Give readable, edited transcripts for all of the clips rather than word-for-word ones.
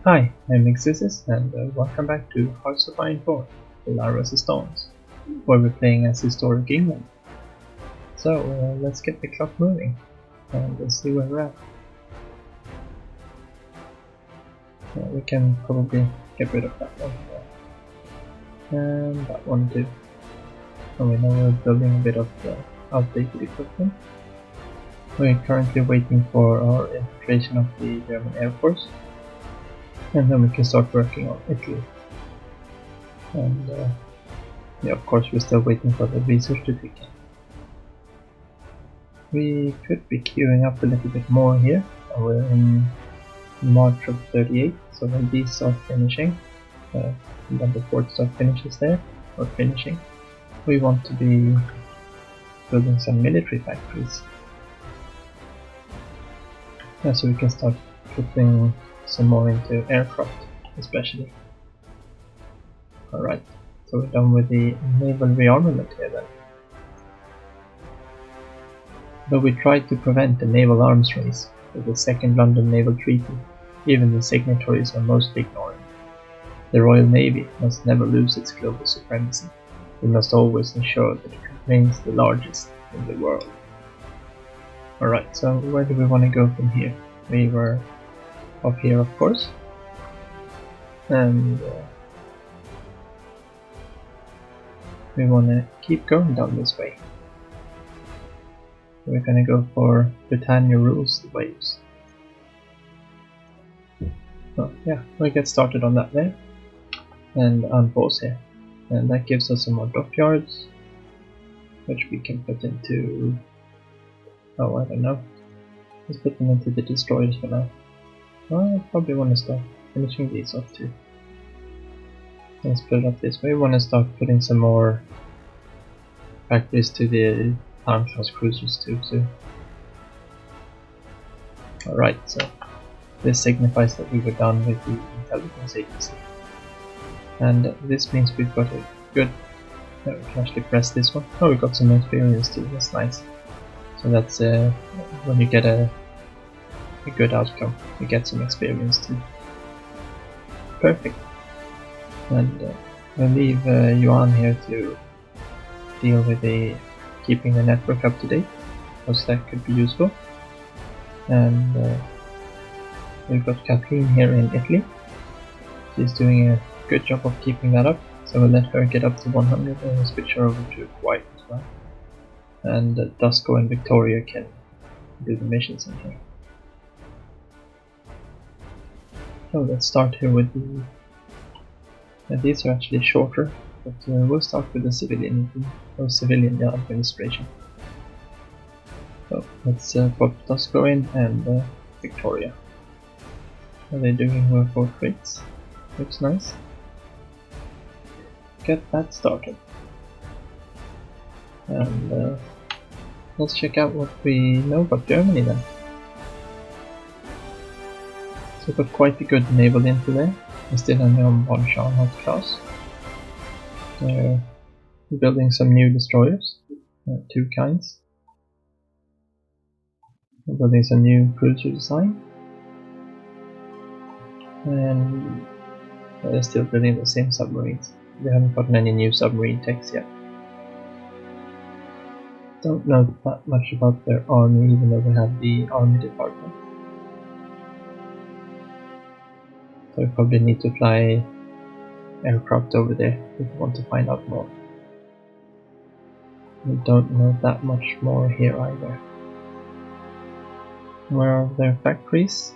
Hi, I'm Illustrious and welcome back to Hearts of Iron 4, Illustrious Stones, where we're playing as historic England. So let's get the clock moving and let's see where we're at. We can probably get rid of that one and that one too. And we know we're building a bit of outdated equipment. We're currently waiting for our infiltration of the German Air Force. And then we can start working on Italy. And yeah, of course we're still waiting for the research to kick in. We could be queuing up a little bit more here. We're in March of 38, so when these start finishing, when the fourth start finishes there, or finishing, we want to be building some military factories. Yeah, so we can start putting some more into aircraft, especially. Alright, so we're done with the naval rearmament here then. Though we tried to prevent the naval arms race with the Second London Naval Treaty, even the signatories are mostly ignoring. The Royal Navy must never lose its global supremacy. We must always ensure that it remains the largest in the world. Alright, so where do we want to go from here? We were up here, of course, and we want to keep going down this way. We're going to go for Britannia rules the waves. So yeah, we'll get started on that there and unpause here, and that gives us some more dockyards which we can put into, oh I don't know, let's put them into the destroyers for now. Well, I probably want to start finishing these off too. Let's put it up this way. We want to start putting some more factories to the armed class cruisers too soon. Alright, so this signifies that we were done with the intelligence agency. And this means we've got a good, we can actually press this one. Oh, we got some experience too, that's nice. So that's when you get a good outcome, you get some experience too. Perfect. And we'll leave Yuan here to deal with keeping the network up to date, because that could be useful. And we've got Kathleen here in Italy. She's doing a good job of keeping that up, so we'll let her get up to 100 and we'll switch her over to White as well. And Dusko and Victoria can do the missions in here. So let's start here with the... these are actually shorter, but we'll start with the civilian administration. So let's put Dusko in and Victoria. Are they doing well for trades? Looks nice. Get that started. And let's check out what we know about Germany then. So we've got quite a good naval info there. We're still only on one Scharnhorst class. We're building some new destroyers, two kinds. We're building some new cruiser design. And they're still building the same submarines. We haven't gotten any new submarine techs yet. Don't know that much about their army, even though we have the army department. So we probably need to fly aircraft over there if we want to find out more. We don't know that much more here either. Where are their factories?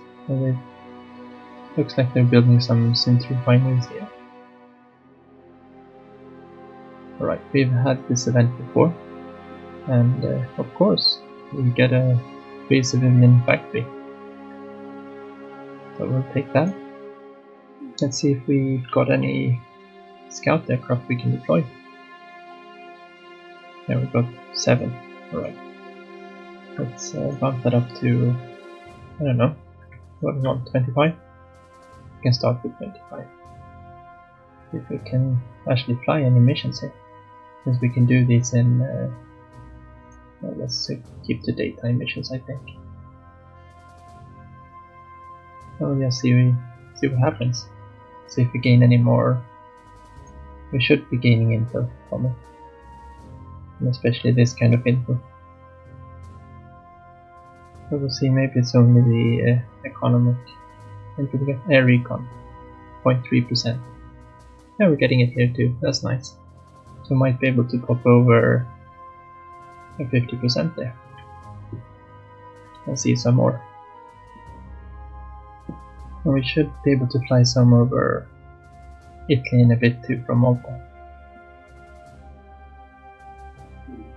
Looks like they're building some synth refineries here. Alright, we've had this event before, and of course we get a free civilian factory. So we'll take that. Let's see if we've got any scout aircraft we can deploy. Yeah, we've got 7. Alright. Let's bump that up to, I don't know, what do we want, 25? We can start with 25. If we can actually fly any missions here. Because we can do these in, well, let's keep the daytime missions I think. Oh yeah, see, see what happens. See if we gain any more. We should be gaining info from it, and especially this kind of info. But we'll see, maybe it's only the economic info we get. Air recon, 0.3%. Yeah, we're getting it here too, that's nice. So we might be able to pop over 50% there. And see some more. And we should be able to fly some over Italy in a bit too from Malta.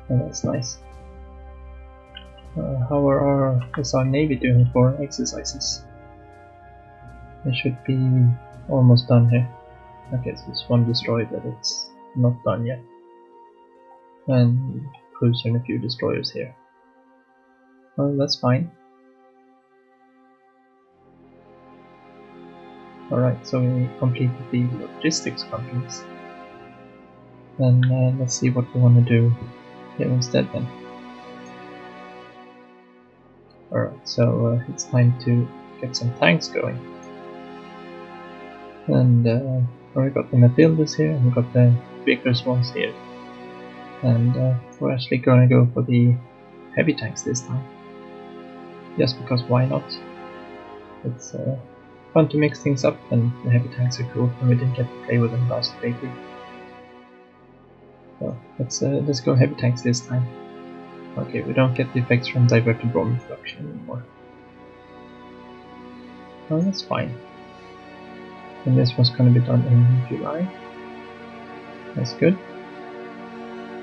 And that's nice. How is our Navy doing for exercises? They should be almost done here. Okay, so it's one destroyed that it's not done yet. And cruiser and a few destroyers here. Well, that's fine. Alright, so we completed the logistics companies. And let's see what we want to do here instead then. Alright, so it's time to get some tanks going. And we got the Matildas here, and we got the Vickers ones here. And we're actually going to go for the heavy tanks this time. Just because why not? It's fun to mix things up, and the heavy tanks are cool, and we didn't get to play with them last playthrough. So let's go heavy tanks this time. Okay, we don't get the effects from diverted bomb production anymore. Oh, that's fine. And this was going to be done in July. That's good.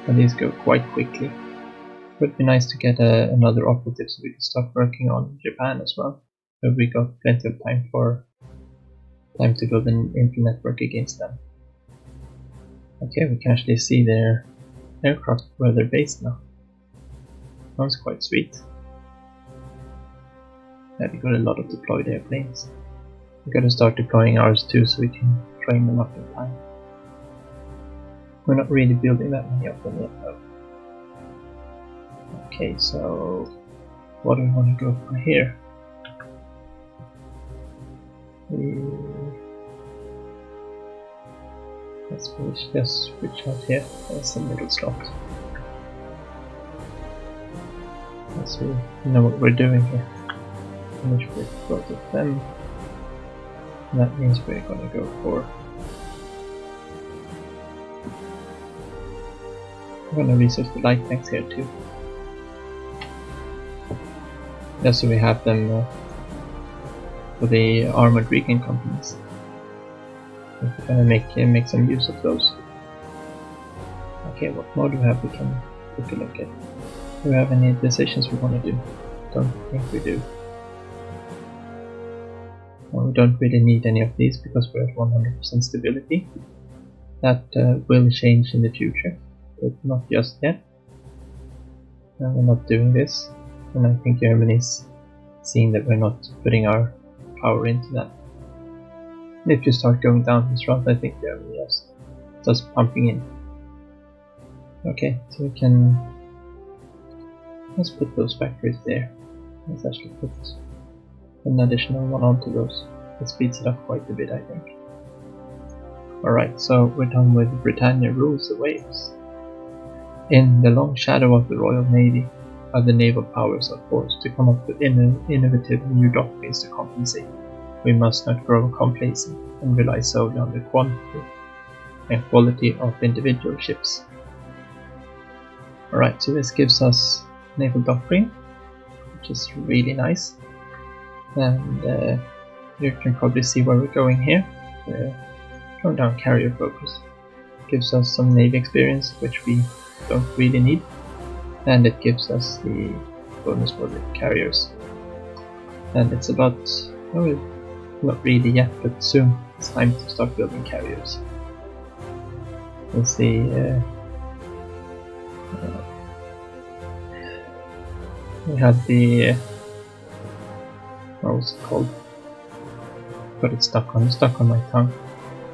And these go quite quickly. Would be nice to get another operative so we can start working on Japan as well. So we got plenty of time to build an info network against them. Okay, we can actually see their aircraft where they're based now. Sounds quite sweet. Yeah, we got a lot of deployed airplanes. We gotta start deploying ours too so we can train them up in time. We're not really building that many of them yet though. Okay, so what do we want to go for here? Let's just switch out here. That's the middle slot. Let's see, we know what we're doing here. Finish with both of them. And that means we're gonna go for. We're gonna research the light tanks here too. Just so we have them for the armored recon companies. We're gonna make some use of those. Okay, what more do we have we can take a look at? Do we have any decisions we want to do? Don't think we do. Well, we don't really need any of these because we're at 100% stability. That will change in the future, but not just yet. We're not doing this, and I think Germany's seeing that we're not putting our power into that. If you start going down this route, I think Germany just starts pumping in. Okay, so we can. Let's put those factories there. Let's actually put an additional one onto those. It speeds it up quite a bit, I think. Alright, so we're done with Britannia rules the waves. In the long shadow of the Royal Navy, the naval powers are forced to come up with innovative new doctrines to compensate. We must not grow complacent and rely solely on the quantity and quality of individual ships. Alright, so this gives us naval doctrine, which is really nice. And you can probably see where we're going here. We're going down carrier focus. Gives us some navy experience, which we don't really need. And it gives us the bonus for the carriers. And it's about, well, not really yet, but soon it's time to start building carriers. We'll see. We had the what was it called? Got it stuck on my tongue.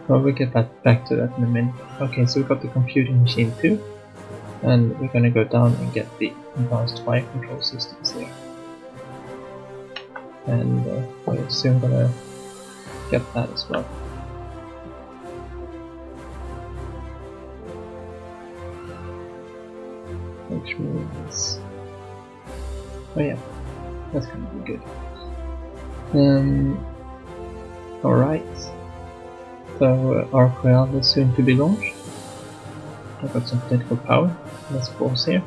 Well, we'll get back to that in a minute. Okay, so we got the computing machine too, and we're gonna go down and get the advanced fire control systems here. And we're soon gonna get that as well. Which means, oh yeah, that's gonna be good. Alright, so Arc Royale is soon to be launched. I've got some political power. Let's pause here.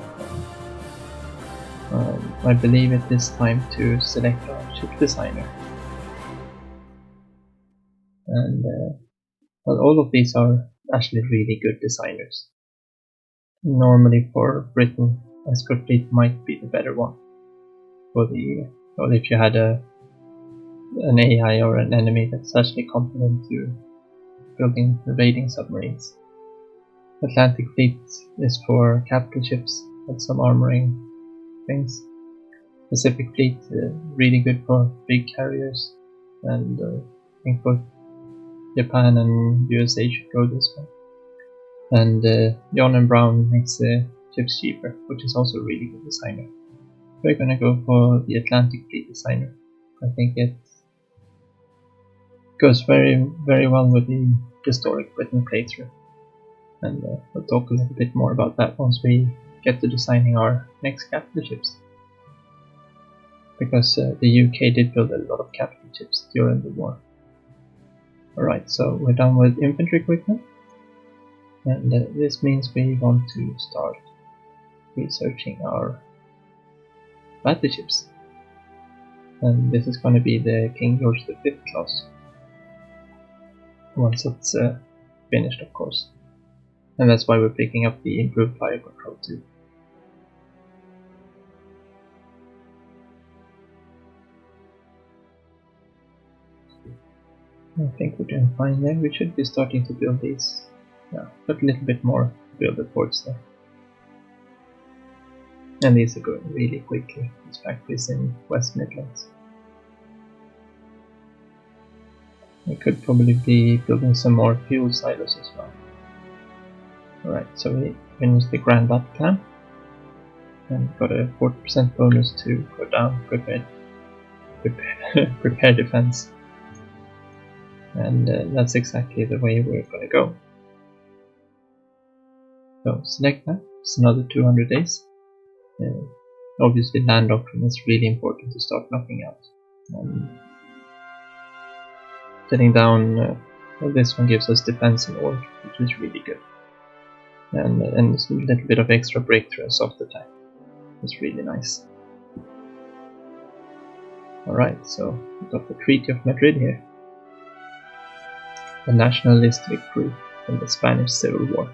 I believe it is time to select our ship designer. And well, all of these are actually really good designers. Normally for Britain, Escort Fleet might be the better one. For the, well, if you had an AI or an enemy that's actually competent to building evading submarines. Atlantic Fleet is for capital ships and some armoring things. Pacific Fleet, really good for big carriers, and I think both Japan and USA should go this way. And John and Brown makes ships cheaper, which is also a really good designer. We're gonna go for the Atlantic Fleet designer. I think it goes very, very well with the historic Britain playthrough. And we'll talk a little bit more about that once we get to designing our next capital ships. Because the UK did build a lot of capital ships during the war. Alright, so we're done with infantry equipment. And this means we want to start researching our battleships. And this is going to be the King George V class. Once it's finished, of course. And that's why we're picking up the improved fire control too. I think we're doing fine there. We should be starting to build these. Yeah, but a little bit more to build the ports there. And these are going really quickly. This factory is in West Midlands. We could probably be building some more fuel silos as well. Alright, so we finished the Grand Battle Plan and got a 40% bonus to go down prepare defense. And that's exactly the way we're gonna go. So select that, it's another 200 days. Obviously land doctrine is really important to start knocking out. Getting down, well, this one gives us defense in order, which is really good. And a little bit of extra breakthrough and soft attack. It's really nice. Alright, so we've got the Treaty of Madrid here. The nationalist victory in the Spanish Civil War.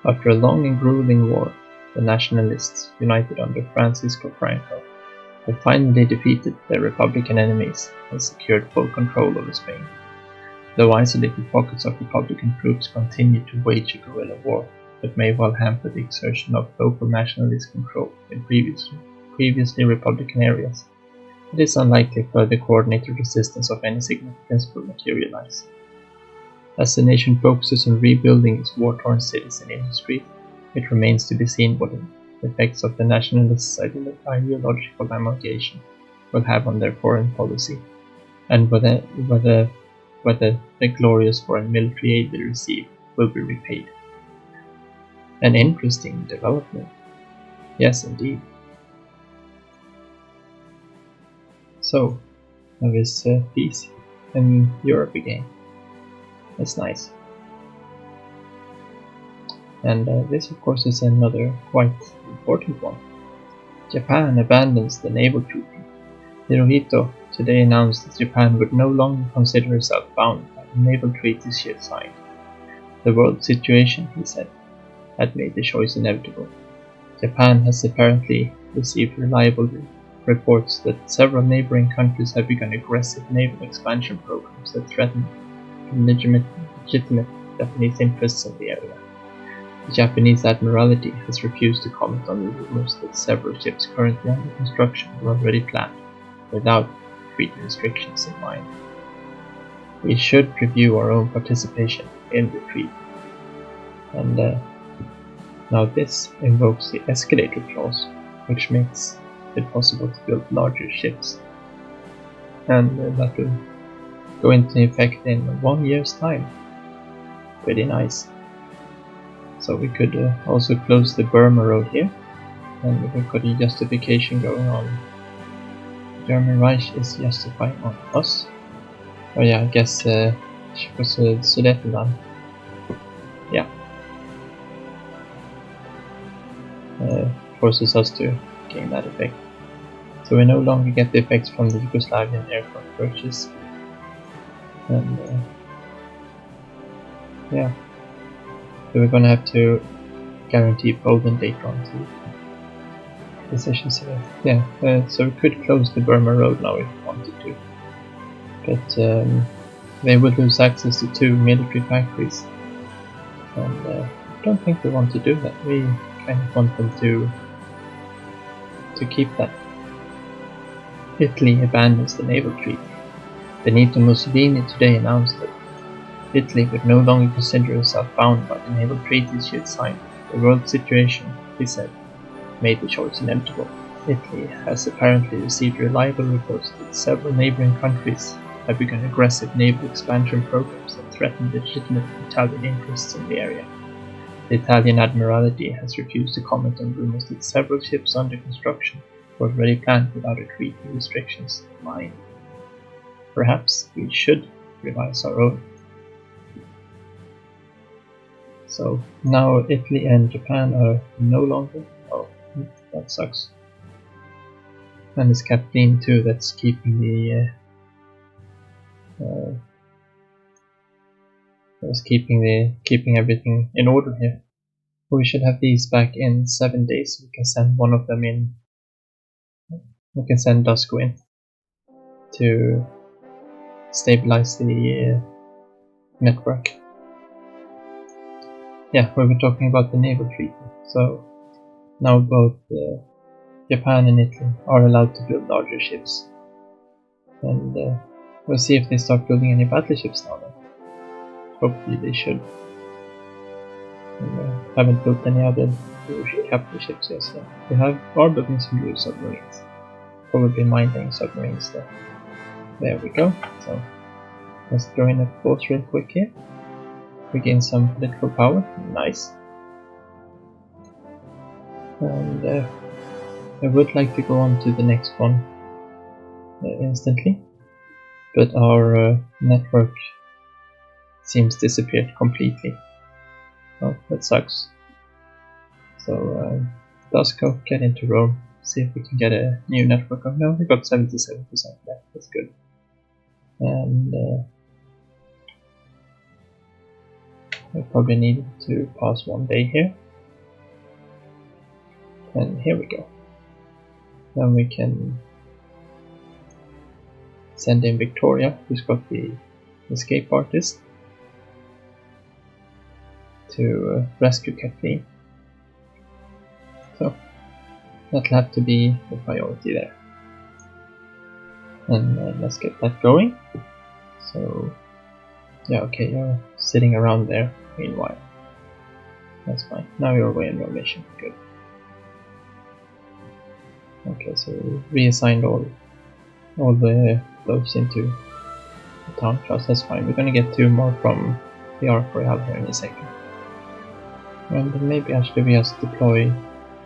After a long and grueling war, the nationalists, united under Francisco Franco, have finally defeated their Republican enemies and secured full control over Spain. Though isolated pockets of Republican troops continue to wage a guerrilla war that may well hamper the exertion of local nationalist control in previously Republican areas, it is unlikely further coordinated resistance of any significance will materialize. As the nation focuses on rebuilding its war-torn cities and industries, it remains to be seen what the effects of the nationalists' ideological amalgamation will have on their foreign policy, and whether the glorious foreign military aid they receive will be repaid. An interesting development. Yes, indeed. So, there is peace in Europe again. That's nice. And this, of course, is another quite important one. Japan abandons the naval treaty. Hirohito today announced that Japan would no longer consider herself bound by the naval treaties she had signed. The world situation, he said, had made the choice inevitable. Japan has apparently received reliable reports that several neighboring countries have begun aggressive naval expansion programs that threaten legitimate Japanese interests in the area. The Japanese Admiralty has refused to comment on the rumors that several ships currently under construction were already planned, without treaty restrictions in mind. We should review our own participation in the treaty. And now this invokes the escalator clause, which makes it possible to build larger ships. And that will go into effect in 1 year's time. Pretty nice. So we could also close the Burma road here, and we've got a justification going on. German Reich is justifying on us. Oh yeah, I guess because Sudetenland. Yeah. Forces us to gain that effect. So we no longer get the effects from the Yugoslavian aircraft purchase. And yeah. So we're gonna have to guarantee Poland later on too. Decisions here. Yeah, so we could close the Burma road now if we wanted to. But they would lose access to 2 military factories. And I don't think we want to do that. We kind of want them to keep that. Italy abandons the naval treaty. Benito Mussolini today announced that Italy would no longer consider herself bound by the naval treaties she had signed. The world situation, he said, made the choice inevitable. Italy has apparently received reliable reports that several neighboring countries have begun aggressive naval expansion programs that threaten legitimate Italian interests in the area. The Italian Admiralty has refused to comment on rumors that several ships under construction were already planned without a treaty restrictions in mind. Perhaps we should revise our own. So now Italy and Japan are no longer. Oh, that sucks. And it's Kathleen too that's keeping the keeping everything in order here. We should have these back in 7 days. We can send one of them in. We can send Dusko in to stabilize the network. Yeah, we were talking about the naval treaty. So now both Japan and Italy are allowed to build larger ships. And we'll see if they start building any battleships now then. Hopefully they should. And, haven't built any other capital ships yet, so we are building some new submarines. Probably mining submarines though. There we go. So let's throw in a pause real quick here. We gain some political power. Nice. And I would like to go on to the next one instantly, but our network seems disappeared completely. Oh, that sucks. So Dusko, get into Rome, see if we can get a new network. Oh no, we got 77% left, that's good. And I probably need to pass 1 day here. And here we go. Then we can send in Victoria, who's got the escape artist, to rescue Kathleen. So that'll have to be the priority there. And let's get that going. So yeah, okay, you're sitting around there meanwhile. That's fine. Now you're away on your mission. Good. Okay, so we reassigned all the those into the town trust. That's fine. We're gonna get 2 more from the Ark Royale here in a second. And maybe actually we just deploy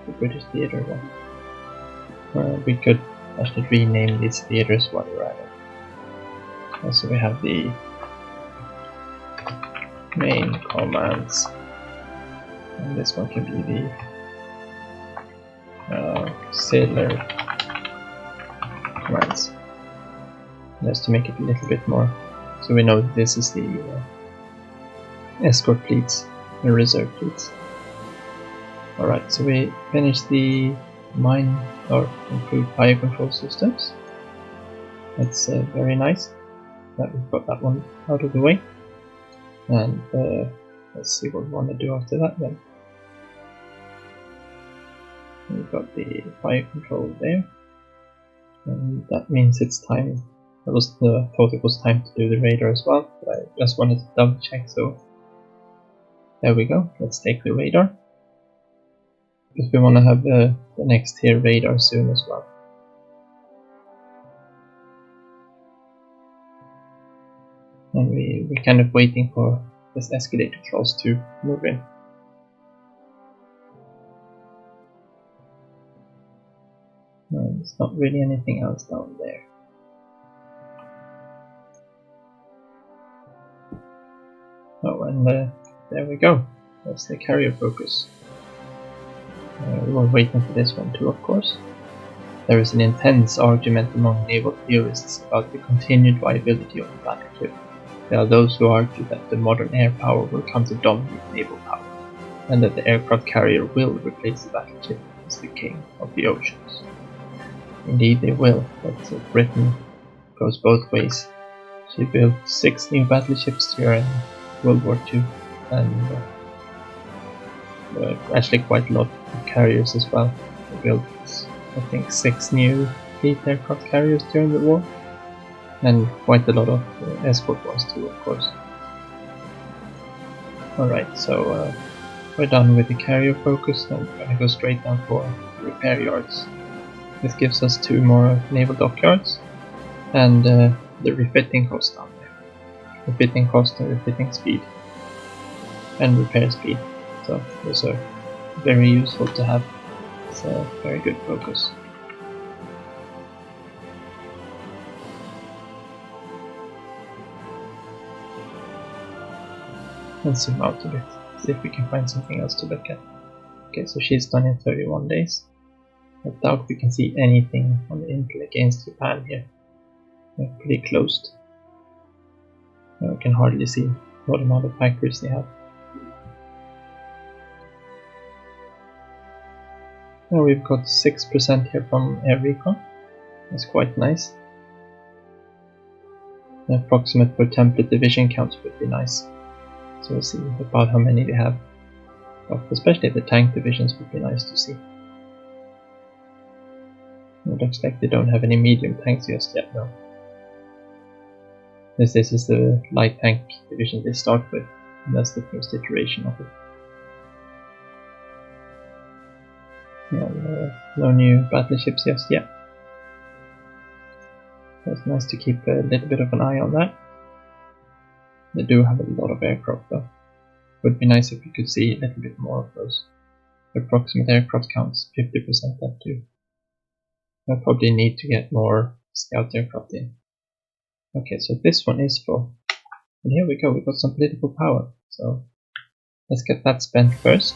the British theatre one. We could actually rename these theatres while we're at it. Also we have the main commands. And this one can be the sailor commands. Just to make it a little bit more, so we know that this is the escort fleets, the reserve fleets. Alright, so we finished the mine or improved fire control systems. That's very nice that we've got that one out of the way. And let's see what we want to do after that then. We've got the fire control there, and that means it's time. I thought it was time to do the radar as well, but I just wanted to double check, so there we go. Let's take the radar, because we want to have the next tier radar soon as well. And we're kind of waiting for this escalator clause to move in. No, there's not really anything else down there. Oh, and there we go. That's the carrier focus. We're waiting for this one too, of course. There is an intense argument among naval theorists about the continued viability of the battleship. There are those who argue that the modern air power will come to dominate naval power, and that the aircraft carrier will replace the battleship as the king of the oceans. Indeed they will, but Britain goes both ways. She built 6 new battleships during World War II, and actually quite a lot of carriers as well. They built, I think, 6 new fleet aircraft carriers during the war, and quite a lot of escort ones too, of course. Alright, so we're done with the carrier focus, and we're gonna go straight down for repair yards. This gives us 2 more naval dockyards, and the refitting cost down there. Refitting cost and refitting speed, and repair speed. So those are very useful to have. It's a very good focus. Let's zoom out a bit, see if we can find something else to look at. Okay, so she's done in 31 days. I doubt we can see anything on the intel against Japan here. They're pretty closed. We can hardly see what amount of factories they have. Now we've got 6% here from air recon. That's quite nice. The approximate per template division counts would be nice. So we'll see about how many they have. But especially the tank divisions would be nice to see. It looks like they don't have any medium tanks just yet though. This is the light tank division they start with, and that's the first iteration of it. And, no new battleships just yet. So it's nice to keep a little bit of an eye on that. They do have a lot of aircraft though. Would be nice if we could see a little bit more of those. The approximate aircraft counts 50% that too. I probably need to get more scout aircraft in. Okay, so this one is full. And here we go, we got some political power. So let's get that spent first.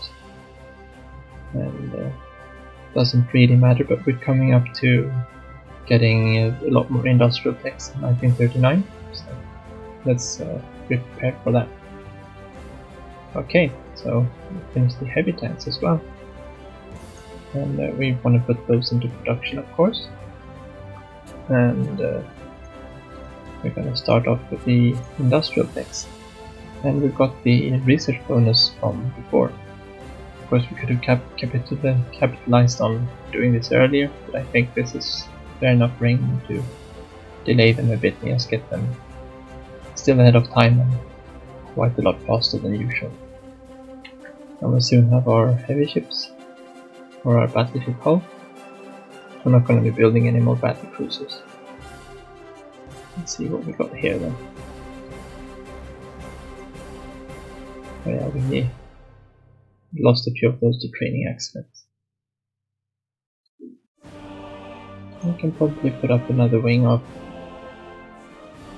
And doesn't really matter, but we're coming up to getting a lot more industrial techs in 1939. So let's be prepared for that. Okay, so we finished the heavy tanks as well. And we want to put those into production, of course. And we're going to start off with the industrial techs. And we've got the research bonus from before. Of course, we could have capitalized on doing this earlier, but I think this is fair enough for England to delay them a bit and just get them still ahead of time and quite a lot faster than usual. And we'll soon have our heavy ships, or our battleship hull. We're not going to be building any more battle cruisers. Let's see what we got here then. Oh yeah, we lost a few of those to training accidents. We can probably put up another wing of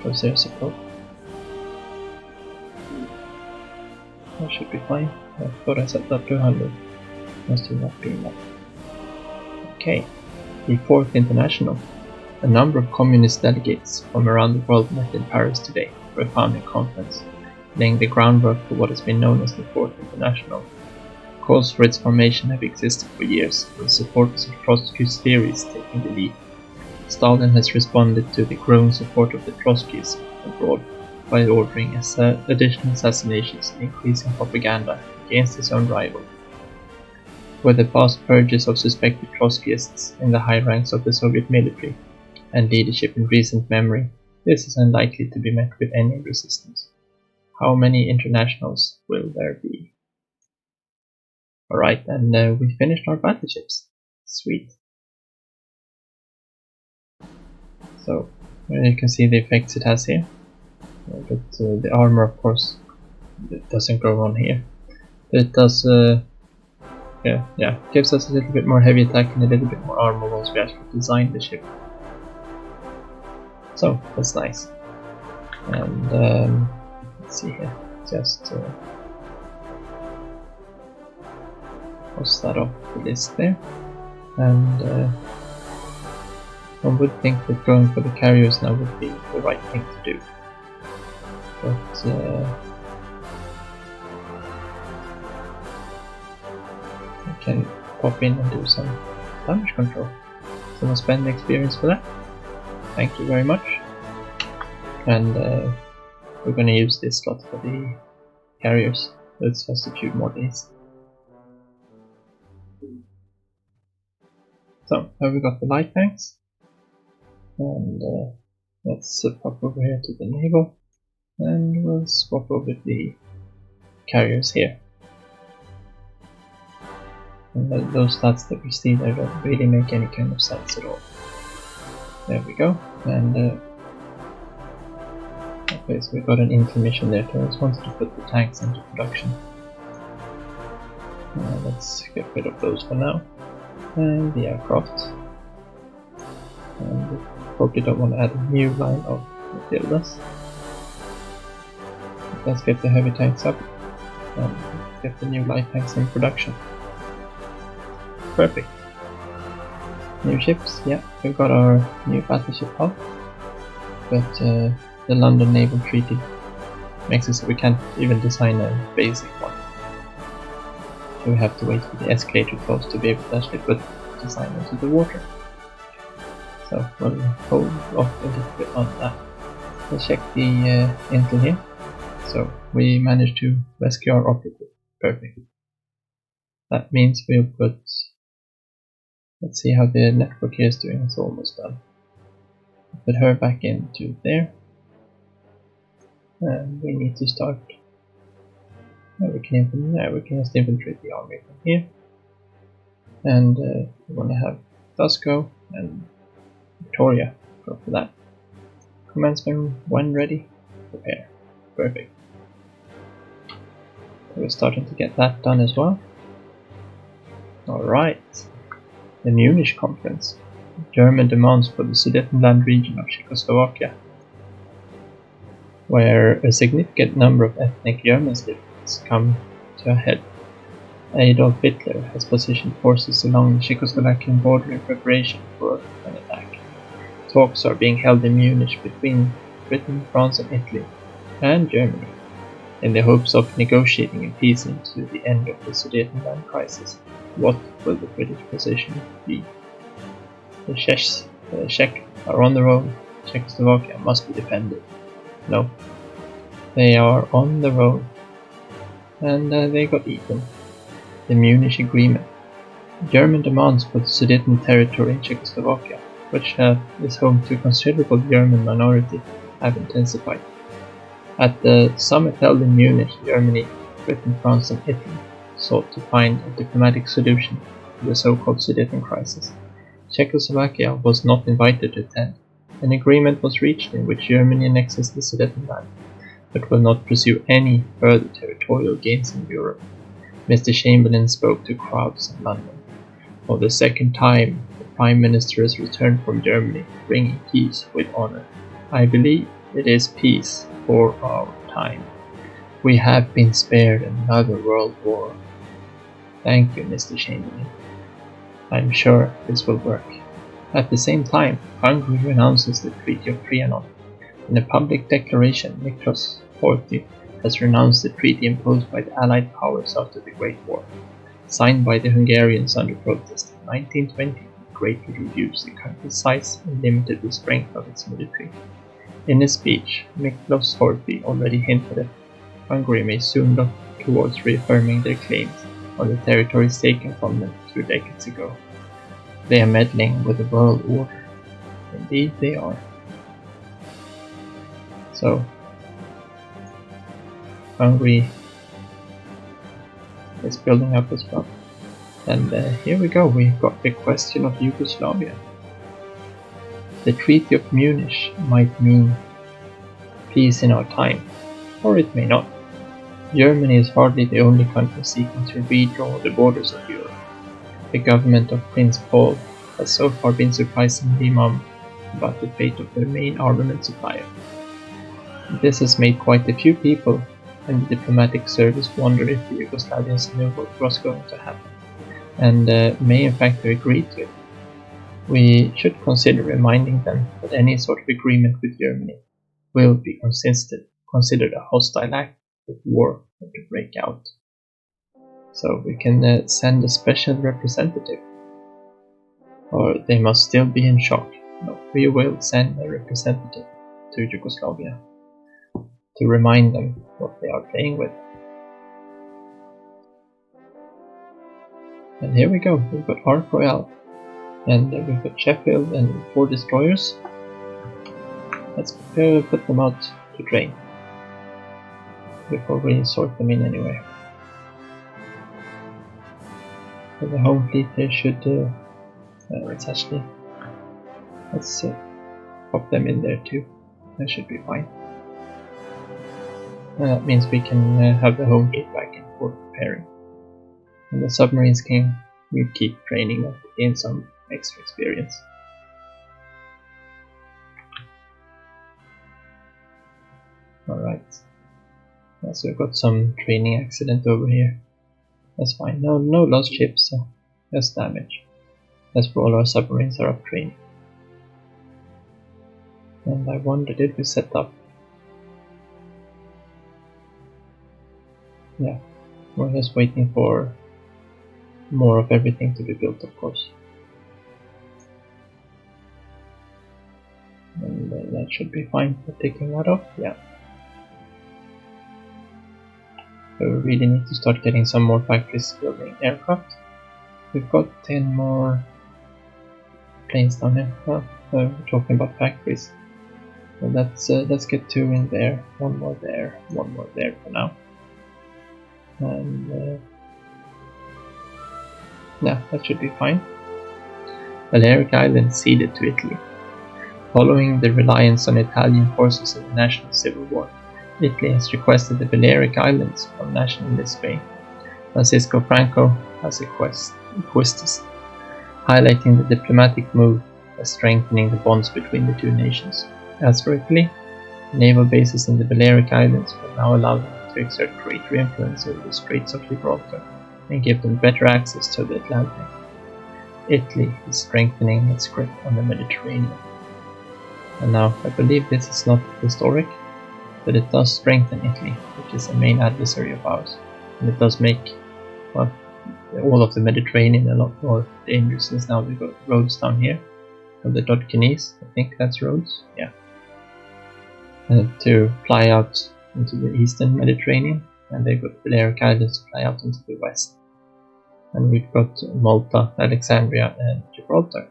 Corsair support. That should be fine. I thought I set that to 100. Must have not been enough. Okay, the 4th International. A number of communist delegates from around the world met in Paris today for a founding conference, laying the groundwork for what has been known as the 4th International. Calls for its formation have existed for years, with supporters of Trotsky's theories taking the lead. Stalin has responded to the growing support of the Trotskyists abroad by ordering additional assassinations and increasing propaganda against his own rival. With the past purges of suspected Trotskyists in the high ranks of the Soviet military and leadership in recent memory, this is unlikely to be met with any resistance. How many internationals will there be? Alright, and we finished our battleships. Sweet. So, you can see the effects it has here. But the armor, of course, it doesn't go on here. But it does, yeah, gives us a little bit more heavy attack and a little bit more armor once we actually design the ship. So that's nice. And let's see here, just cross that off the list there. And one would think that going for the carriers now would be the right thing to do. But I can pop in and do some damage control. So I'll spend the experience for that. Thank you very much. And we're going to use this slot for the carriers. So it's just a few more days. So now we've got the light tanks. And let's pop over here to the naval. And we'll swap over the carriers here. And those stats that we see there don't really make any kind of sense at all. There we go. And okay, so we got an intermission there. So I just wanted to put the tanks into production. Let's get rid of those for now. And the aircraft. And we probably don't want to add a new line of Matildas. Let's get the heavy tanks up and get the new light tanks in production. Perfect. New ships, yeah, we've got our new battleship hull, but the London Naval Treaty makes it so we can't even design a basic one. So we have to wait for the escalator clause to be able to actually put the design into the water. So we'll hold off a little bit on that. Let's check the intel here. So we managed to rescue our operative. Perfect. That means we'll put... Let's see how the network here is doing. It's almost done. Put her back into there. And we need to start... we can just infiltrate the army from here. And we want to have Dusko and Victoria go for that. Commencement when ready. Prepare. Perfect. We're starting to get that done as well. Alright. The Munich Conference. German demands for the Sudetenland region of Czechoslovakia, where a significant number of ethnic German citizens come to a head. Adolf Hitler has positioned forces along the Czechoslovakian border in preparation for an attack. Talks are being held in Munich between Britain, France and Italy, and Germany, in the hopes of negotiating a peace into the end of the Sudetenland crisis. What will the British position be? The Czech are on their own. Czechoslovakia must be defended. No. They are on their own. And they got eaten. The Munich Agreement. German demands for the Sudeten territory in Czechoslovakia, which is home to a considerable German minority, have intensified. At the summit held in Munich, Germany, Britain, France and Italy sought to find a diplomatic solution to the so-called Sudeten crisis. Czechoslovakia was not invited to attend. An agreement was reached in which Germany annexes the Sudetenland, but will not pursue any further territorial gains in Europe. Mr. Chamberlain spoke to crowds in London. For the second time, the Prime Minister has returned from Germany, bringing peace with honor. I believe it is peace for our time. We have been spared another world war. Thank you, Mr. Chamberlain. I'm sure this will work. At the same time, Hungary renounces the Treaty of Trianon. In a public declaration, Miklos Horthy has renounced the treaty imposed by the Allied powers after the Great War. Signed by the Hungarians under protest in 1920, it greatly reduced the country's size and limited the strength of its military. In his speech, Miklos Horthy already hinted that Hungary may soon look towards reaffirming their claims on the territories taken from them 2 decades ago. They are meddling with the world order. Indeed they are. So, Hungary is building up as well. And here we go, we've got the question of Yugoslavia. The Treaty of Munich might mean peace in our time. Or it may not. Germany is hardly the only country seeking to redraw the borders of Europe. The government of Prince Paul has so far been surprisingly mum about the fate of their main armament supplier. This has made quite a few people in the diplomatic service wonder if the Yugoslavian Civil War was going to happen, and may in fact have agreed to it. We should consider reminding them that any sort of agreement with Germany will be considered a hostile act if war were to break out. So we can send a special representative. Or they must still be in shock. No, we will send a representative to Yugoslavia to remind them what they are playing with. And here we go, we've got Ark Royale. And we've got Sheffield and 4 destroyers. Let's put them out to train before we sort them in anyway. For the home fleet there should let's pop them in there too. That should be fine. And that means we can have the home fleet back and forth preparing. And the submarines can keep training them to gain some extra experience. Alright. So we've got some training accident over here. That's fine. No lost ships, so just damage. That's for all our submarines are up training. And I wonder, did we set up? Yeah, we're just waiting for more of everything to be built, of course. And that should be fine for taking that off, yeah. So we really need to start getting some more factories building aircraft. We've got 10 more planes down here. Well, we're talking about factories. So let's get 2 in there, 1 more there, 1 more there for now. And yeah, that should be fine. Balearic Islands ceded to Italy. Following the reliance on Italian forces in the National Civil War, Italy has requested the Balearic Islands from nationalist Spain. Francisco Franco has requested, highlighting the diplomatic move as strengthening the bonds between the 2 nations. As for Italy, naval bases in the Balearic Islands will now allow them to exert greater influence over the Straits of Gibraltar and give them better access to the Atlantic. Italy is strengthening its grip on the Mediterranean. And now, I believe this is not historic, but it does strengthen Italy, which is a main adversary of ours. And it does make, well, all of the Mediterranean a lot more dangerous, since now we've got roads down here. From the Dodgenese, I think that's roads, yeah. To fly out into the eastern Mediterranean, and they've got Balearic Islands to fly out into the west. And we've got Malta, Alexandria, and Gibraltar.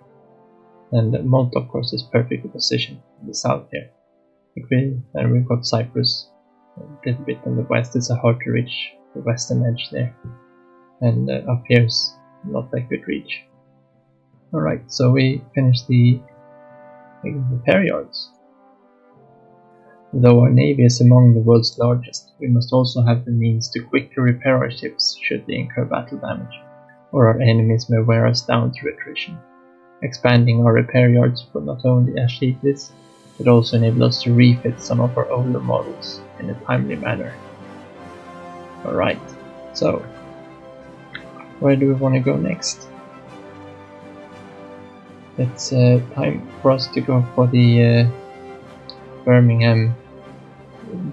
And Malta, of course, is perfectly positioned in the south here. And we've got Cyprus a little bit on the west. It's hard to reach the western edge there. And up here is not that good reach. Alright, so we finished the repair yards. Though our navy is among the world's largest, we must also have the means to quickly repair our ships should they incur battle damage, or our enemies may wear us down through attrition. Expanding our repair yards will not only achieve this, but also enable us to refit some of our older models in a timely manner. Alright, so where do we want to go next? It's time for us to go for the Birmingham,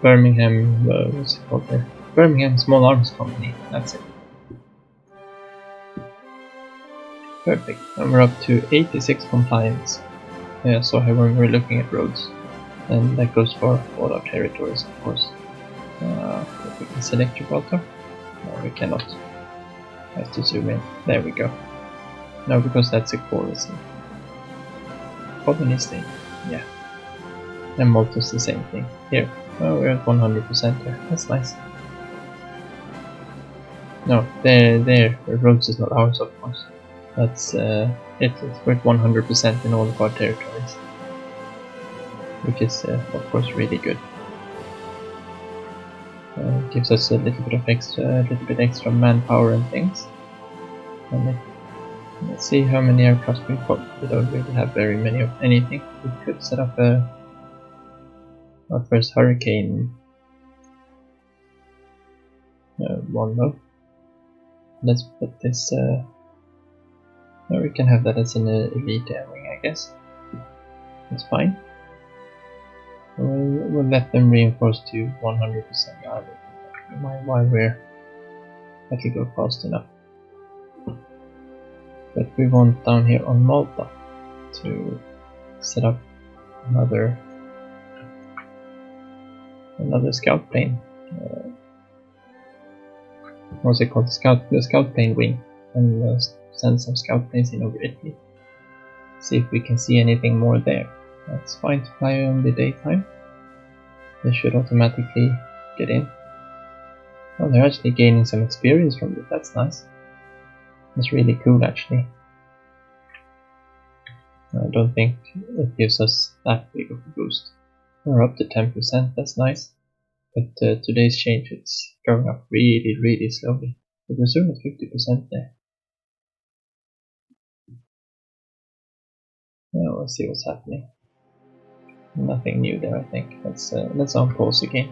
what's it called there? Birmingham Small Arms Company, that's it. Perfect, and we're up to 86 compliance. So when we're looking at roads, and that goes for all our territories, of course. If we can select Gibraltar, no, we cannot. I have to zoom in. There we go. No, because that's a core, isn't it? Colony state, yeah. And Malta's the same thing. Here, oh, we're at 100% there. That's nice. No, there. The roads is not ours, of course. That's we're at 100% in all of our territories, which is of course really good. It gives us a little bit extra manpower and things. And let's see how many aircraft we've got. We don't really have very many of anything. We could set up our first hurricane one though. Let's put this. We can have that as an elite air wing, I guess. That's fine. We'll let them reinforce to 100% armor while that'll go fast enough. But we want down here on Malta to set up another scout plane. What's it called? The scout plane wing, and send some scout planes in over Italy. See if we can see anything more there. That's fine to fly only daytime. They should automatically get in. Oh, they're actually gaining some experience from it. That's nice. That's really cool, actually. I don't think it gives us that big of a boost. We're up to 10%. That's nice. But today's change, it's going up really slowly. But we're soon at 50% there. Now let's see what's happening. Nothing new there, I think. Let's on pause again.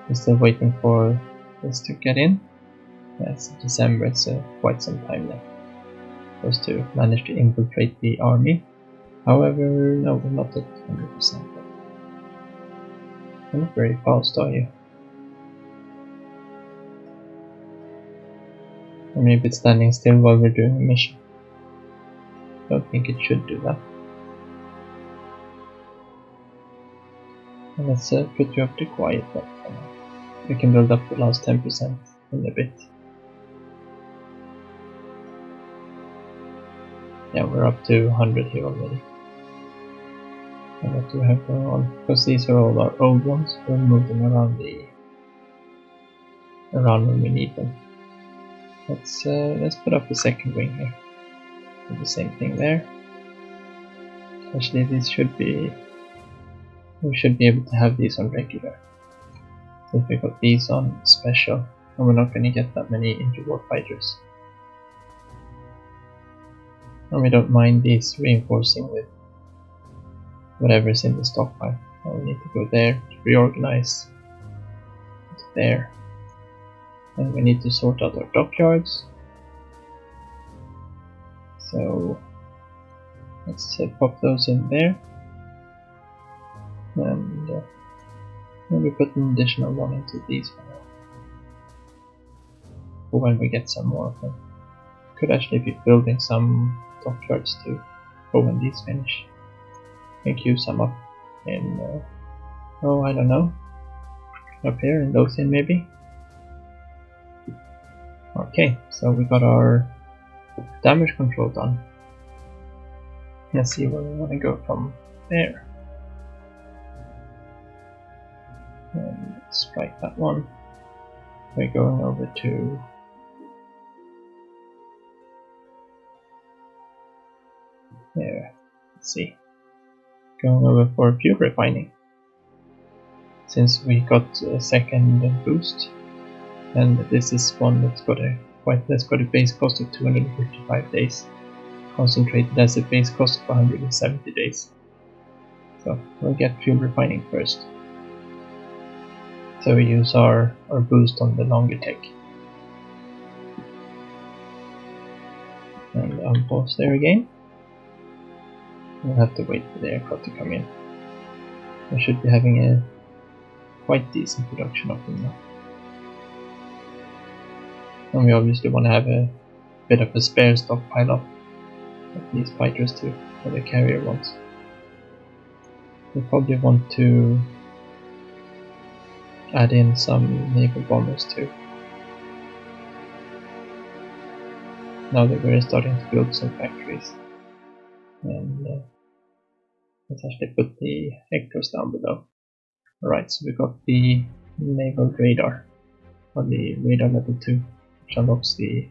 We're still waiting for this to get in. Yeah, it's December, it's quite some time left for us to manage to infiltrate the army. However, no, we're not at 100% yet. You're not very fast, are you? Or maybe it's standing still while we're doing a mission. Don't think it should do that. And let's put you up to quiet then. We can build up the last 10% in a bit. Yeah, we're up to 100 here already. And what do we have going on? Because these are all our old ones, we'll move them around when we need them. Let's put up the second wing here. Do the same thing there. Actually, we should be able to have these on regular. So if we got these on special, and we're not going to get that many interwar fighters. And we don't mind these reinforcing with whatever's in the stockpile. Now we need to go there to reorganize. There. And we need to sort out our dockyards. So let's pop those in there. And maybe put an additional one into these for now. For when we get some more of them. Could actually be building some dockyards too for when these finish. And queue some up in, oh, I don't know, up here in Lothian maybe? Okay, so we got our damage control done. Let's see where we want to go from there. And strike that one. We're going over to there. Let's see. Going over for fuel refining. Since we got a second boost, and this is one that's got a base cost of 255 days, concentrated as a base cost of 170 days. So we'll get fuel refining first. So we use our boost on the longer tech. And unpause there again. We'll have to wait for the aircraft to come in. We should be having a quite decent production of them now. And we obviously want to have a bit of a spare stockpile of these fighters too, for the carrier ones. We probably want to add in some naval bombers too. Now that we're starting to build some factories. And let's actually put the hectares down below. Alright, so we got the naval radar, or the radar level 2, which unlocks the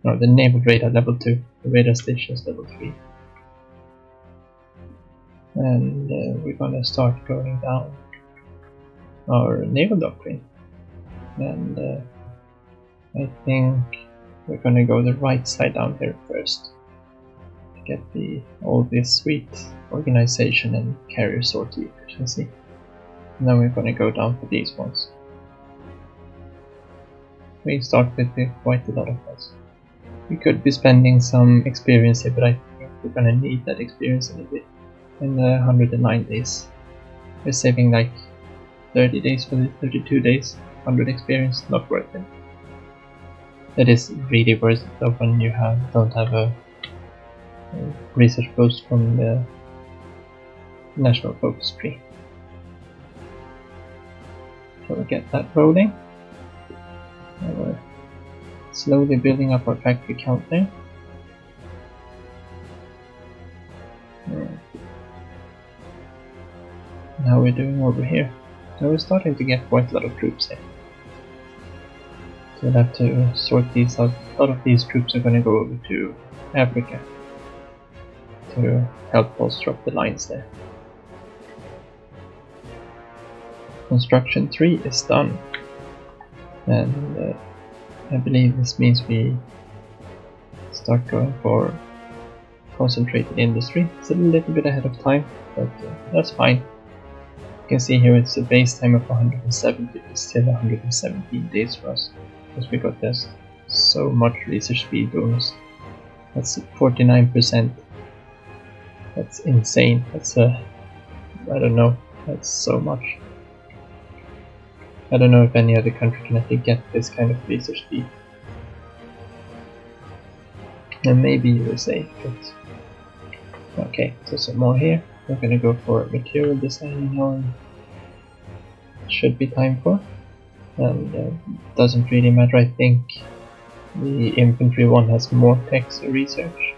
naval radar level 2, the radar stations level 3. And we're gonna start going down our naval doctrine. and I think we're gonna go the right side down here first to get all this sweet organization and carrier sortie efficiency. And then we're gonna go down for these ones. We start with quite a lot of us. We could be spending some experience here, but I think we're gonna need that experience in a bit. In 109 days. We're saving like 30 days for the 32 days. 100 experience, not worth it. It is really worth it though when you don't have a research boost from the national focus tree. So we'll get that rolling. And we're slowly building up our factory count there. How we're doing over here. So we're starting to get quite a lot of troops here. So we'll have to sort these out. A lot of these troops are going to go over to Africa to help bolster up the lines there. Construction 3 is done, and I believe this means we start going for concentrated industry. It's a little bit ahead of time, but that's fine. You can see here it's a base time of 170, but still 117 days for us, because we got this so much research speed bonus. That's 49%. That's insane. That's I don't know, that's so much. I don't know if any other country can actually get this kind of research speed. And maybe USA, but okay, so some more here. We're gonna go for material design now. Should be time for, and doesn't really matter. I think the infantry one has more text or research,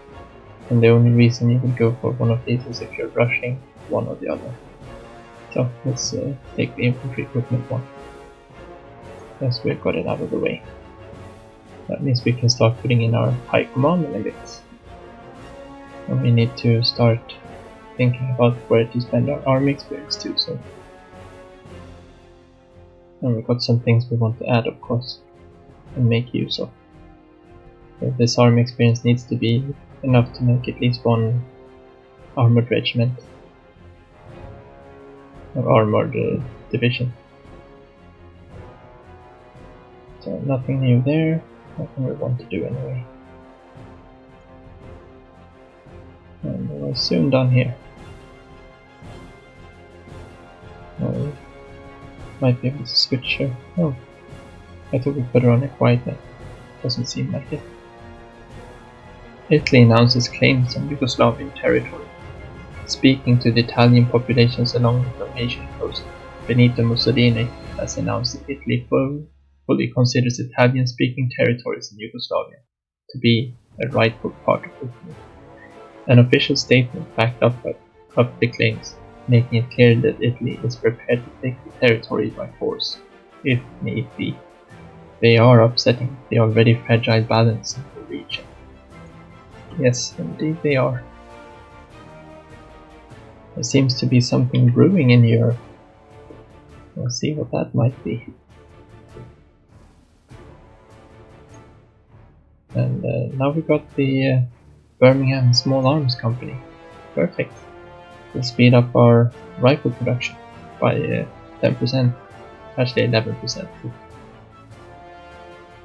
and the only reason you would go for one of these is if you're rushing one or the other. So let's take the infantry equipment one, as we've got it out of the way. That means we can start putting in our high command elements, and we need to start thinking about where to spend our army experience too. So, and we've got some things we want to add, of course, and make use of. So this army experience needs to be enough to make at least one armored regiment or armored division. So nothing new there, nothing we want to do anyway. And we're soon done here. Might be able to switch her. Oh, I thought we put her on a quiet net. Doesn't seem like it. Italy announces claims on Yugoslavian territory. Speaking to the Italian populations along the Dalmatian coast, Benito Mussolini has announced that Italy fully considers Italian-speaking territories in Yugoslavia to be a rightful part of Italy. An official statement backed up the claims, making it clear that Italy is prepared to take the territory by force, if need be. They are upsetting the already fragile balance in the region. Yes, indeed they are. There seems to be something brewing in Europe. We'll see what that might be. And now we got the Birmingham Small Arms Company. Perfect. We'll speed up our rifle production by 10%, actually 11%.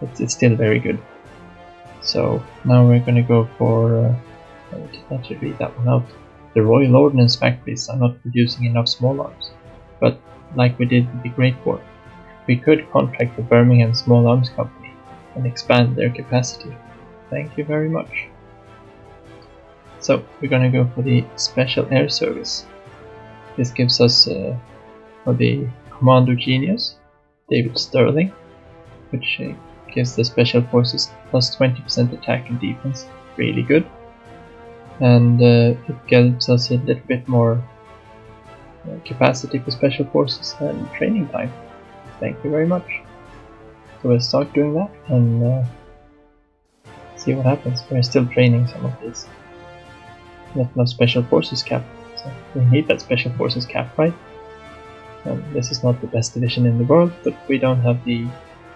It's still very good. So now we're going to go for, I should read that one out. The Royal Ordnance factories are not producing enough small arms, but like we did with the Great War, we could contract the Birmingham Small Arms Company and expand their capacity. Thank you very much. So we're going to go for the Special Air Service. This gives us for the Commander Genius, David Sterling, which gives the Special Forces plus 20% attack and defense. Really good. And it gives us a little bit more capacity for Special Forces and training time. Thank you very much. So we'll start doing that and see what happens. We're still training some of these. Not enough Special Forces cap, so we need that Special Forces cap, right? And this is not the best division in the world, but we don't have the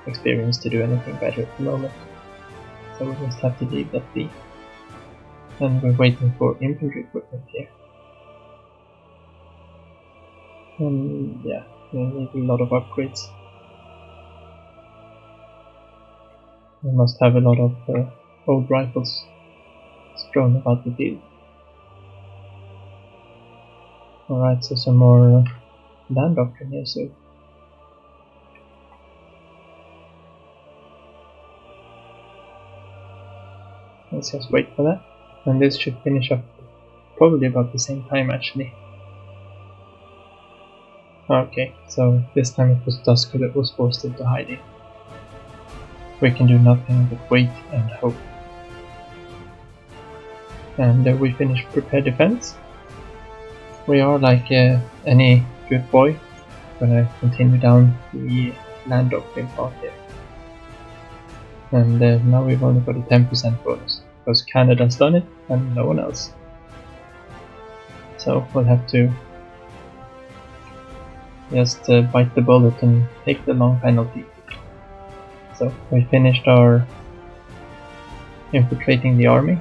experience to do anything better at the moment. So we just have to leave that be. And we're waiting for infantry equipment here. And yeah, we need a lot of upgrades. We must have a lot of old rifles strewn about the field. Alright, so some more land doctrine here, so let's just wait for that. And this should finish up probably about the same time actually. Okay, so this time it was dusk that was forced into hiding. We can do nothing but wait and hope. And we finished prepare defense. We are like any good boy, gonna continue down the land doctrine path here. And now we've only got a 10% bonus, because Canada's done it and no one else. So we'll have to just bite the bullet and take the long penalty. So we finished our infiltrating the army,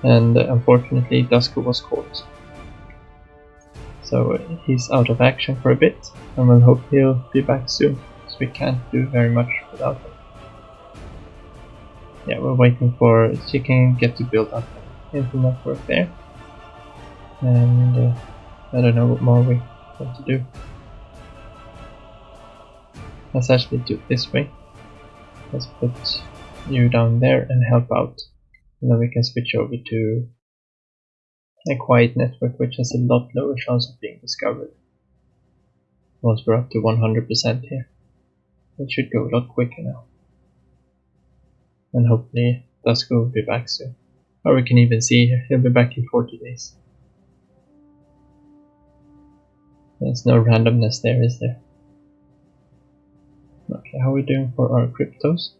and unfortunately Dusko was caught. So he's out of action for a bit, and we'll hope he'll be back soon, because we can't do very much without him. Yeah, we're waiting for she can get to build up info network there, and I don't know what more we want to do. Let's actually do it this way. Let's put you down there and help out, and then we can switch over to a quiet network, which has a lot lower chance of being discovered once we're up to 100% here. It should go a lot quicker now, and hopefully Dusko will be back soon. Or we can even see here, he'll be back in 40 days. There's no randomness there, is there? Okay, how are we doing for our cryptos?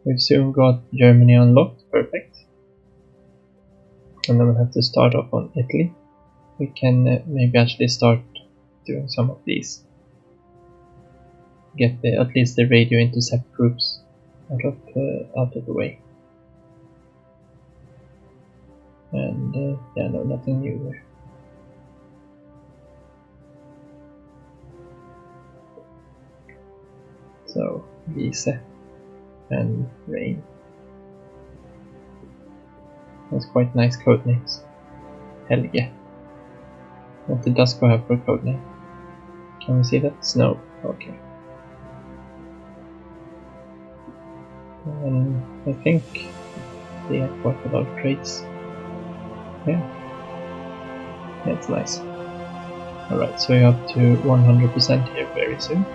We've soon got Germany unlocked, perfect. And then we'll have to start off on Italy. We can maybe actually start doing some of these. Get at least the radio intercept groups out of the way. And yeah, no, nothing new there. So, Vise and Rain. That's quite nice codenames. Helge. What did Dusko have for codename? Can we see that? Snow. Okay. And I think they have quite a lot of traits. Yeah. That's nice. Alright, so we're up to 100% here very soon.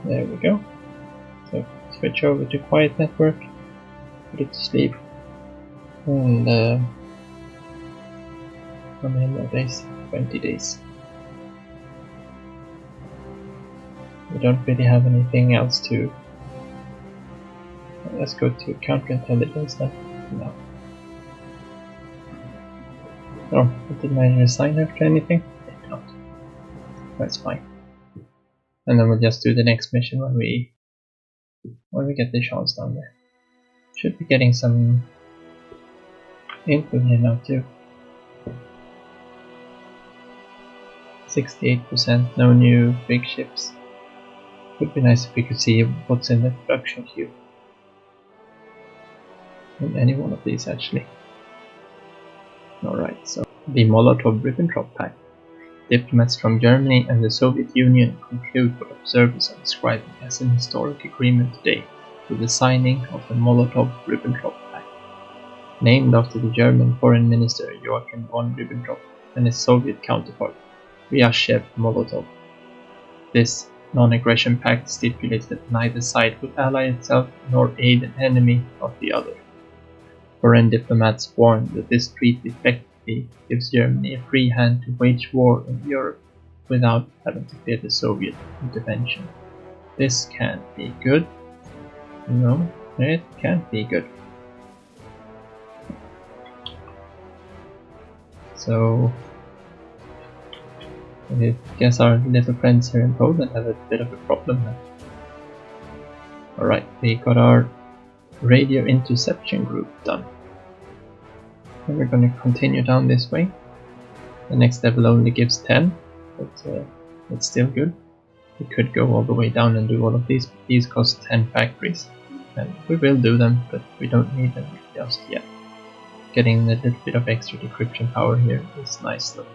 There we go. So switch over to quiet network, put it to sleep, and how many more days? 20 days. We don't really have anything else to. Let's go to counterintelligence then. No. Oh, didn't I resign after anything? Maybe not. That's fine. And then we'll just do the next mission when we get the chance down there. Should be getting some info here now too. 68%, no new big ships. Would be nice if we could see what's in the production queue. In any one of these actually. Alright, so the Molotov-Ribbentrop Pact. Diplomats from Germany and the Soviet Union conclude what observers are describing as an historic agreement today with the signing of the Molotov-Ribbentrop Pact, named after the German Foreign Minister Joachim von Ribbentrop and his Soviet counterpart Vyacheslav Molotov. This non-aggression pact stipulates that neither side will ally itself nor aid an enemy of the other. Foreign diplomats warn that this treaty effectively gives Germany a free hand to wage war in Europe without having to fear the Soviet intervention. This can't be good. No, it can't be good. So I guess our little friends here in Poland have a bit of a problem now. Alright, we got our radio interception group done. And we're going to continue down this way. The next level only gives 10, but it's still good. We could go all the way down and do all of these, but these cost 10 factories. And we will do them, but we don't need them just yet. Getting a little bit of extra decryption power here is nice though.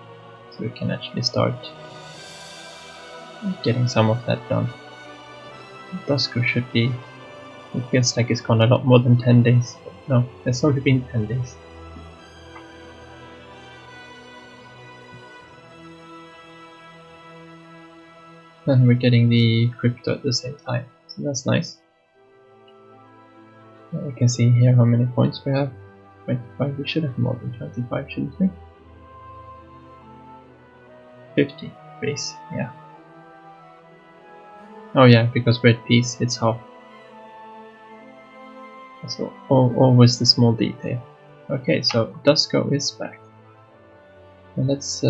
So we can actually start getting some of that done. Dusko should be... It feels like it's gone a lot more than 10 days. But no, it's only been 10 days. And we're getting the crypto at the same time, so that's nice. We can see here how many points we have. 25, we should have more than 25, shouldn't we? 50 base, yeah. Oh yeah, because red piece hits half. So always the small detail. Okay, so Dusko is back. And let's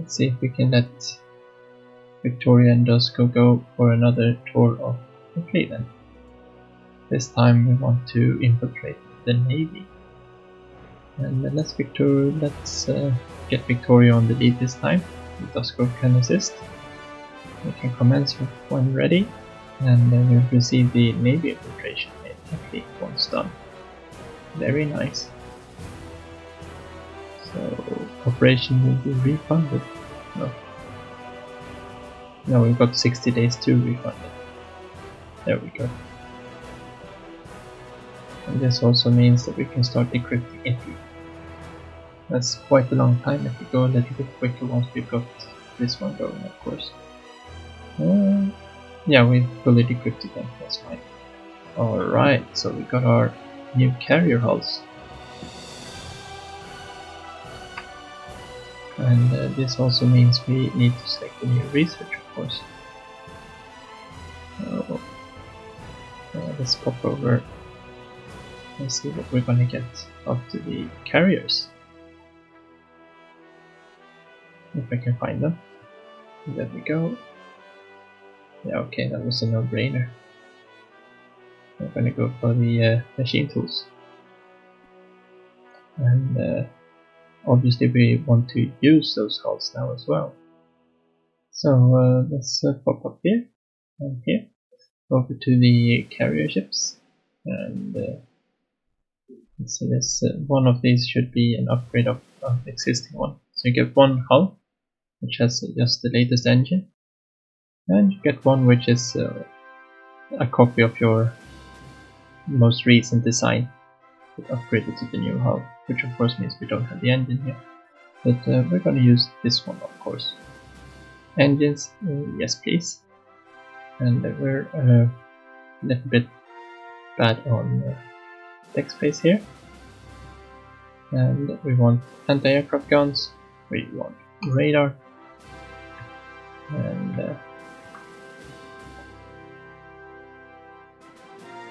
see if we can let Victoria and Dusko go for another tour of the fleet then. This time we want to infiltrate the Navy. And let's get Victoria on the lead this time. Dusko can assist. We can commence with one ready, and then we'll receive the Navy infiltration exactly once done. Very nice. So operation will be refunded. No, we've got 60 days to refund it. There we go. And this also means that we can start decrypting Italy. That's quite a long time if we go a little bit quicker once we've got this one going, of course. Yeah, we fully decrypted them, that's fine. Alright, so we got our new carrier hulls. And this also means we need to select a new research, of course. So, let's pop over and see what we're gonna get after the carriers. If I can find them. There we go. Yeah, okay, that was a no-brainer. We're gonna go for the machine tools. And obviously we want to use those hulls now as well. So let's pop up here and here. Over to the carrier ships. And so this one of these should be an upgrade of the existing one. So you get one hull, which has just the latest engine. And you get one which is a copy of your most recent design, but upgraded to the new hull, which of course means we don't have the engine here. But we're going to use this one, of course. Engines, yes please. And we're a little bit bad on deck space here. And we want anti-aircraft guns, we want radar, and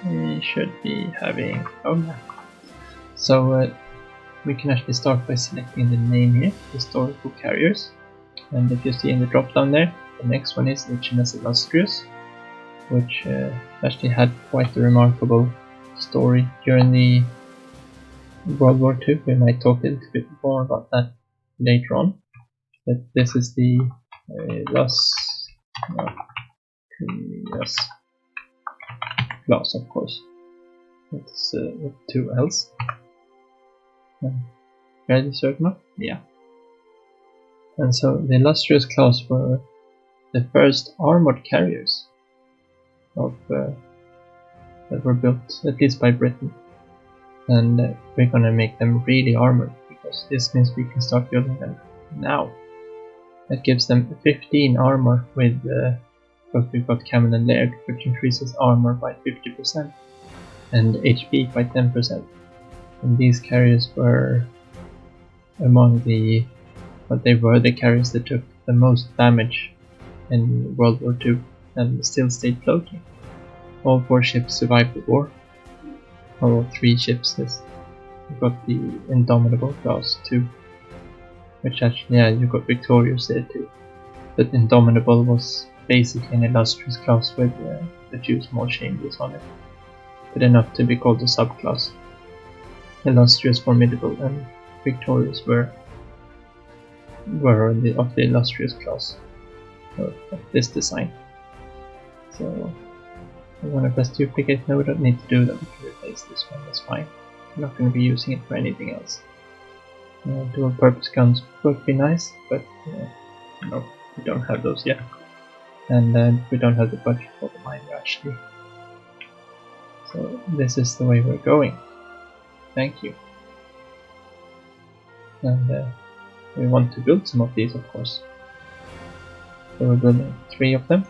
we should be having, oh yeah. So we can actually start by selecting the name here, historical carriers. And if you see in the drop down there, the next one is HMS Illustrious, which actually had quite a remarkable story during the World War II. We might talk a little bit more about that later on. But this is the Illustrious class, of course. It's with two L's. Fairly certain of? Yeah. And so the Illustrious class were the first armored carriers of that were built, at least by Britain. And we're gonna make them really armored, because this means we can start building them now. That gives them 15 armor with, because we've got Camel and Laird, which increases armor by 50% and HP by 10%. And these carriers were among the, they were the carriers that took the most damage in World War II and still stayed floating. All 4 ships survived the war. All 3 ships, we've got the Indomitable class too. which actually, yeah, you got Victorious there too. But Indomitable was basically an Illustrious class with a few small changes on it, but enough to be called a subclass. Illustrious, Formidable, and Victorious were of the Illustrious class of this design. So I want to press duplicate. No, we don't need to do that. We can replace this one. That's fine. I'm not going to be using it for anything else. Dual purpose guns would be nice, but no, we don't have those yet. And we don't have the budget for the miner actually. So this is the way we're going. Thank you. And we want to build some of these, of course. So we're building 3 of them.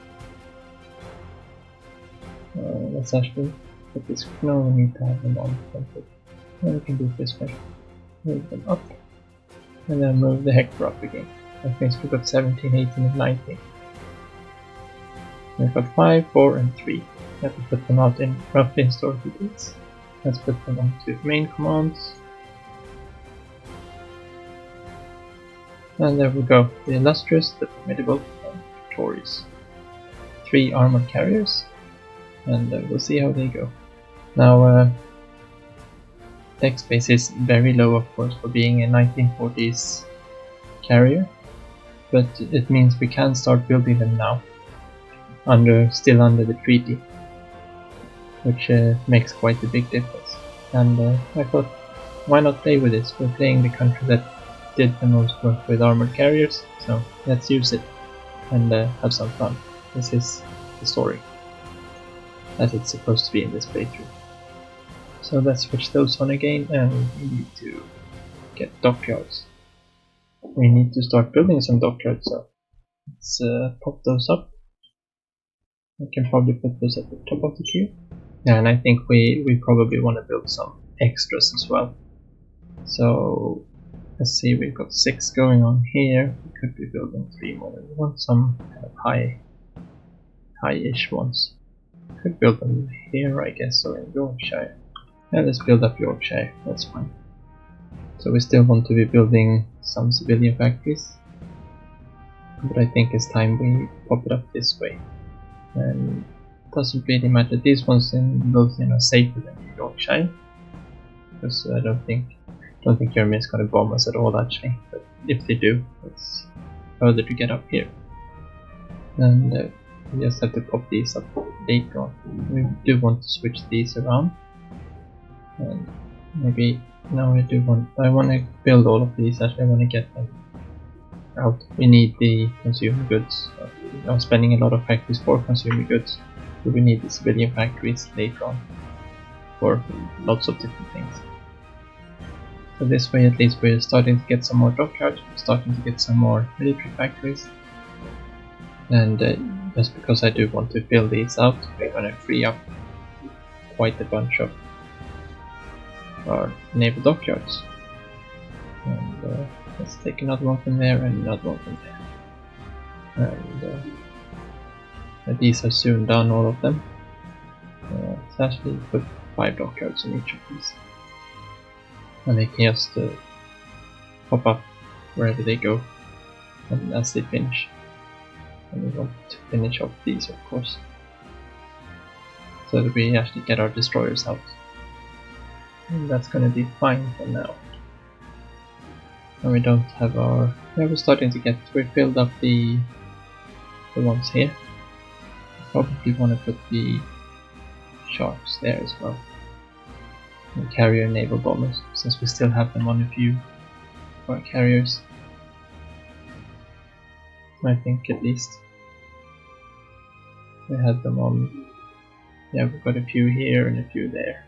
Let's actually put this. No, we need to have them on. And we can do it this way. Move them up. And then move the Hector up again. That means we've got 17, 18, and 19. We've got 5, 4, and 3. We have to put them out in roughly historical dates. Let's put them onto main commands. And there we go. The Illustrious, the Formidable, and Victorious. 3 armored carriers. And we'll see how they go. Now, tech space is very low, of course, for being a 1940s carrier, but it means we can start building them now, still under the treaty, which makes quite a big difference. And I thought, why not play with this? We're playing the country that did the most work with armored carriers, so let's use it and have some fun. This is the story, as it's supposed to be in this playthrough. So let's switch those on again, and we need to get dockyards. We need to start building some dockyards, so let's pop those up. We can probably put those at the top of the queue. Yeah, and I think we probably want to build some extras as well. So let's see, we've got 6 going on here. We could be building 3 more. We want some kind of high-ish ones. Could build them here, I guess, or in Yorkshire. Yeah, let's build up Yorkshire, that's fine. So we still want to be building some civilian factories, but I think it's time we pop it up this way. And it doesn't really matter. These ones in both, safer than Yorkshire, because I don't think Germany is going to bomb us at all actually. But if they do, it's further to get up here. And we just have to pop these up later on. We do want to switch these around. And maybe now I want to build all of these. Actually, I want to get them out. We need the consumer goods. I'm spending a lot of factories for consumer goods, so we need the civilian factories later on for lots of different things. So this way, at least, we're starting to get some more dockyards. We're starting to get some more military factories, and just because I do want to fill these out, we're going to free up quite a bunch of our naval dockyards. And let's take another one from there and another one from there. And these are soon done, all of them. Let's actually put 5 dockyards in each of these. And they can just pop up wherever they go, and as they finish. And we want to finish off these, of course, so that we actually get our destroyers out. And that's gonna be fine for now. And we don't have our... Yeah, we're starting to get... we filled up the ones here. Probably want to put the sharks there as well. And carrier naval bombers, since we still have them on a few of our carriers. I think at least. We had them on... yeah, we've got a few here and a few there.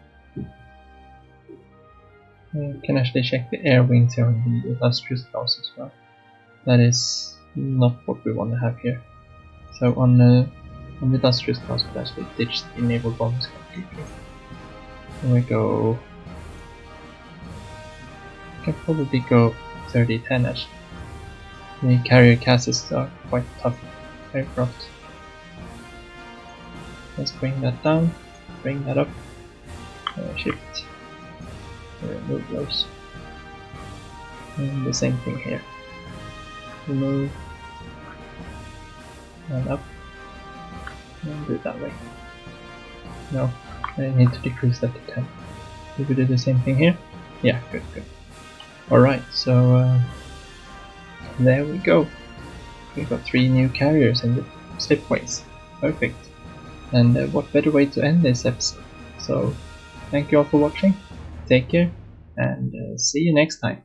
We can actually check the air wings here on the Illustrious class as well. That is not what we want to have here. So on the Illustrious class, we'll actually ditch the naval bombers completely. Here we go. We can probably go 30-10 actually. The carrier casters are quite tough aircraft. Let's bring that down, bring that up, shift, remove those. And the same thing here. remove, and up, and do it that way. No, I need to decrease that to 10. Did we do the same thing here? Yeah, good, good. Alright, so there we go. We got 3 new carriers in the slipways. Perfect. And what better way to end this episode? So, thank you all for watching, take care, and see you next time.